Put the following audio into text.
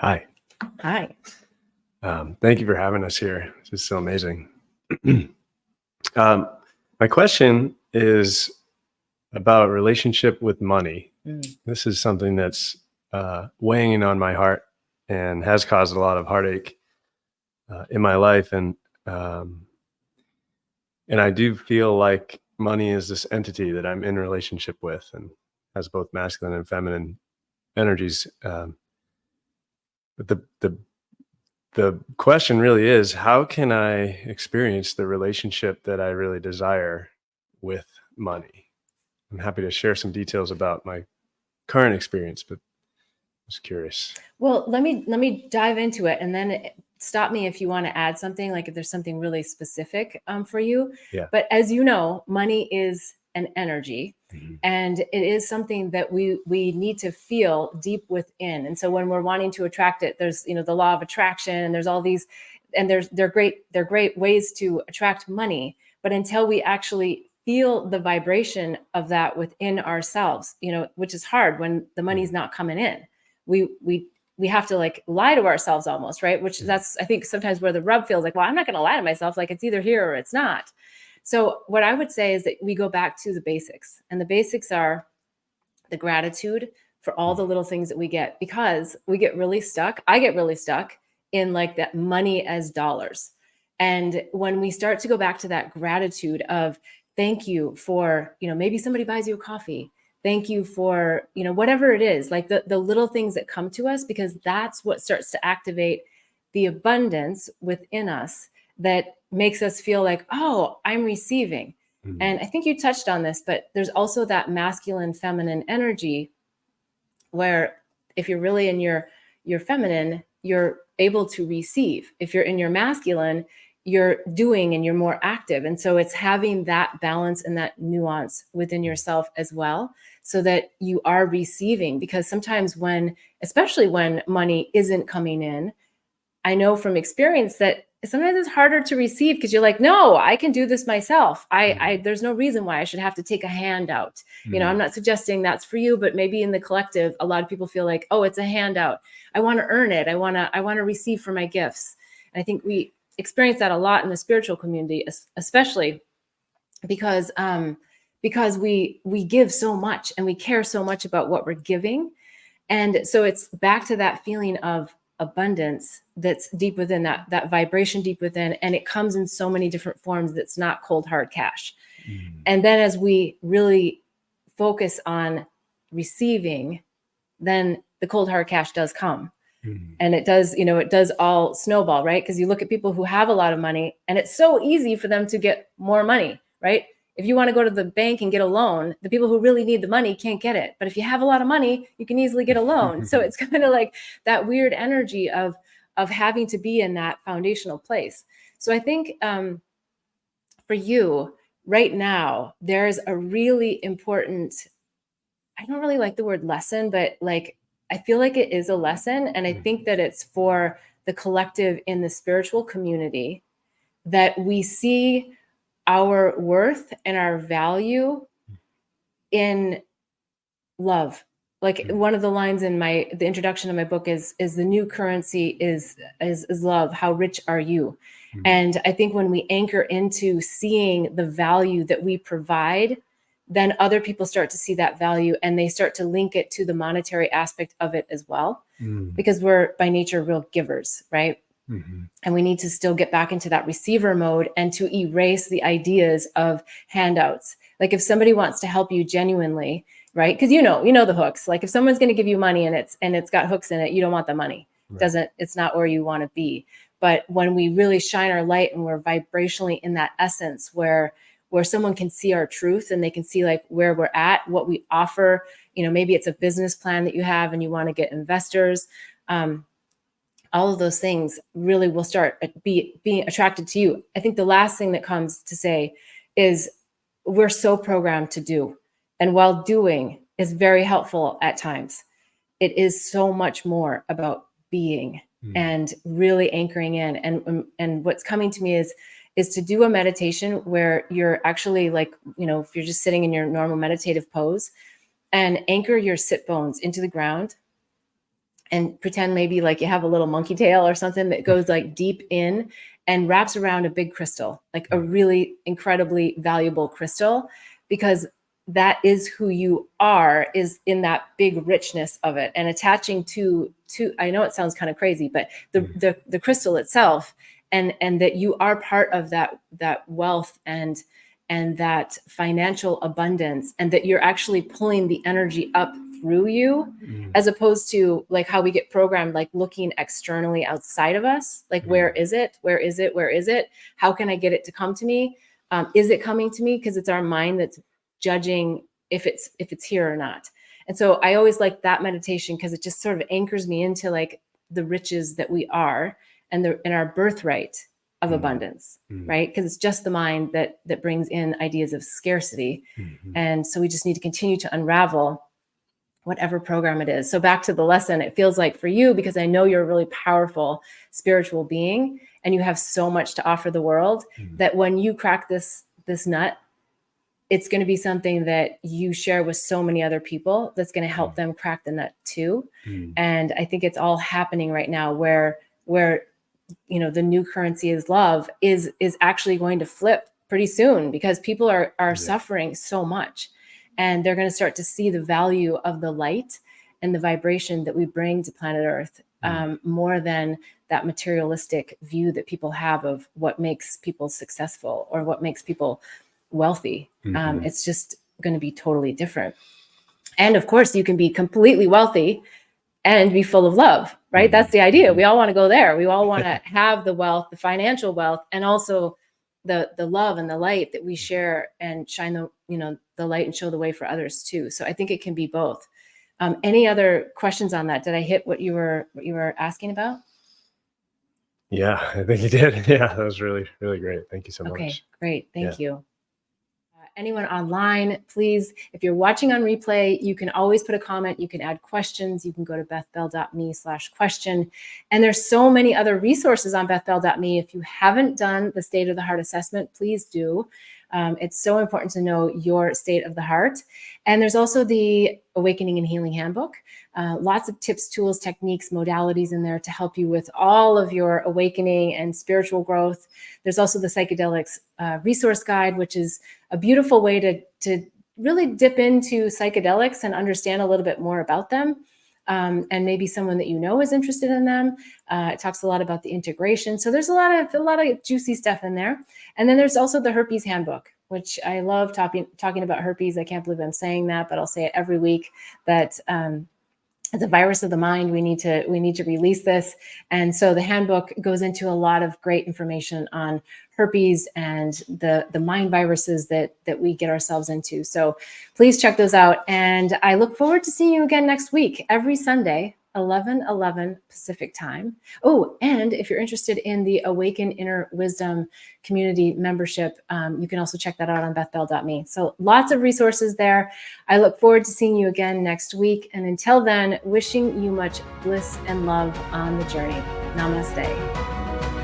Hi. Hi. Thank you for having us here. This is so amazing. My question is about relationship with money. This is something that's weighing on my heart and has caused a lot of heartache in my life. And I do feel like money is this entity that I'm in relationship with and has both masculine and feminine energies. But the question really is, how can I experience the relationship that I really desire with money? I'm happy to share some details about my current experience, but I was curious. Well, let me dive into it, and then stop me if you want to add something, like if there's something really specific for you. Yeah. But as you know, money is an energy. And it is something that we need to feel deep within. And so when we're wanting to attract it, there's the law of attraction, and there's all these, and they're great ways to attract money. But until we actually feel the vibration of that within ourselves, which is hard when the money's not coming in, we have to like lie to ourselves almost, right? Which that's, I think, sometimes where the rub feels like, well, I'm not going to lie to myself. Like it's either here or it's not. So what I would say is that we go back to the basics, and the basics are the gratitude for all the little things that we get, because we get really stuck. I get really stuck in like that money as dollars. And when we start to go back to that gratitude of thank you for, maybe somebody buys you a coffee. Thank you for, whatever it is, like the little things that come to us, because that's what starts to activate the abundance within us that makes us feel like, oh, I'm receiving. And I think you touched on this, but there's also that masculine feminine energy where if you're really in your feminine, you're able to receive. If you're in your masculine, you're doing and you're more active. And so it's having that balance and that nuance within yourself as well, so that you are receiving. Because sometimes especially when money isn't coming in, I know from experience that sometimes it's harder to receive, because you're like, no, I can do this myself. There's no reason why I should have to take a handout. I'm not suggesting that's for you, but maybe in the collective, a lot of people feel like, oh, it's a handout. I want to earn it. I want to receive for my gifts. And I think we experience that a lot in the spiritual community, especially because we give so much and we care so much about what we're giving. And so it's back to that feeling of abundance that's deep within, that vibration deep within, and it comes in so many different forms. That's not cold hard cash. And then as we really focus on receiving, then the cold hard cash does come. And it does, it does all snowball, right? Because you look at people who have a lot of money, and it's so easy for them to get more money, right? If you want to go to the bank and get a loan, the people who really need the money can't get it. But if you have a lot of money, you can easily get a loan. So it's kind of like that weird energy of having to be in that foundational place. So I think for you right now, there's a really important, I don't really like the word lesson, but like, I feel like it is a lesson. And I think that it's for the collective in the spiritual community, that we see our worth and our value in love. Like one of the lines in the introduction of my book is the new currency is love. How rich are you? And I think when we anchor into seeing the value that we provide, then other people start to see that value, and they start to link it to the monetary aspect of it as well, because we're by nature real givers, right? And we need to still get back into that receiver mode and to erase the ideas of handouts. Like if somebody wants to help you genuinely, right? Because you know the hooks. Like if someone's going to give you money and it's got hooks in it, you don't want the money. Right. It's not where you want to be. But when we really shine our light and we're vibrationally in that essence where someone can see our truth and they can see like where we're at, what we offer, maybe it's a business plan that you have and you want to get investors. All of those things really will start being attracted to you. I think the last thing that comes to say is we're so programmed to do. And while doing is very helpful at times, it is so much more about being and really anchoring in. And what's coming to me is to do a meditation where you're actually like, if you're just sitting in your normal meditative pose, and anchor your sit bones into the ground and pretend maybe like you have a little monkey tail or something that goes like deep in and wraps around a big crystal, like a really incredibly valuable crystal, because that is who you are, is in that big richness of it. And attaching to I know it sounds kind of crazy, but the crystal itself, and that you are part of that wealth and that financial abundance, and that you're actually pulling the energy up through you, as opposed to like how we get programmed, like looking externally outside of us, like where is it, where is it, where is it, how can I get it to come to me, is it coming to me? Because it's our mind that's judging if it's here or not. And so I always like that meditation, because it just sort of anchors me into like the riches that we are, and our birthright of abundance, right? Because it's just the mind that brings in ideas of scarcity. And so we just need to continue to unravel whatever program it is. So back to the lesson, it feels like for you, because I know you're a really powerful spiritual being and you have so much to offer the world, that when you crack this nut, it's going to be something that you share with so many other people that's going to help them crack the nut too. And I think it's all happening right now, where you know, the new currency is love is actually going to flip pretty soon, because people are suffering so much, and they're going to start to see the value of the light and the vibration that we bring to planet Earth, more than that materialistic view that people have of what makes people successful or what makes people wealthy. It's just going to be totally different. And of course, you can be completely wealthy and be full of love, right? That's the idea. We all want to go there. We all want to have the wealth, the financial wealth, and also the love and the light that we share, and shine the light and show the way for others too. So I think it can be both. Any other questions on that? Did I hit what you were asking about? Yeah, I think you did. Yeah, that was really, really great. Thank you so much. Okay, great. Thank you. Anyone online, please, if you're watching on replay, you can always put a comment. You can add questions. You can go to bethbell.me/question. And there's so many other resources on bethbell.me. If you haven't done the State of the Heart assessment, please do. It's so important to know your state of the heart. And there's also the Awakening and Healing Handbook. Lots of tips, tools, techniques, modalities in there to help you with all of your awakening and spiritual growth. There's also the Psychedelics Resource Guide, which is a beautiful way to really dip into psychedelics and understand a little bit more about them. And maybe someone that you know is interested in them. It talks a lot about the integration. So there's a lot of juicy stuff in there. And then there's also the Herpes Handbook, which I love talking about herpes. I can't believe I'm saying that, but I'll say it every week, that it's a virus of the mind. We need to release this. And so the handbook goes into a lot of great information on herpes and the mind viruses that we get ourselves into. So please check those out. And I look forward to seeing you again next week, every Sunday, 11:11 Pacific time. Oh, and if you're interested in the Awaken Inner Wisdom community membership, you can also check that out on bethbell.me. So lots of resources there. I look forward to seeing you again next week. And until then, wishing you much bliss and love on the journey. Namaste.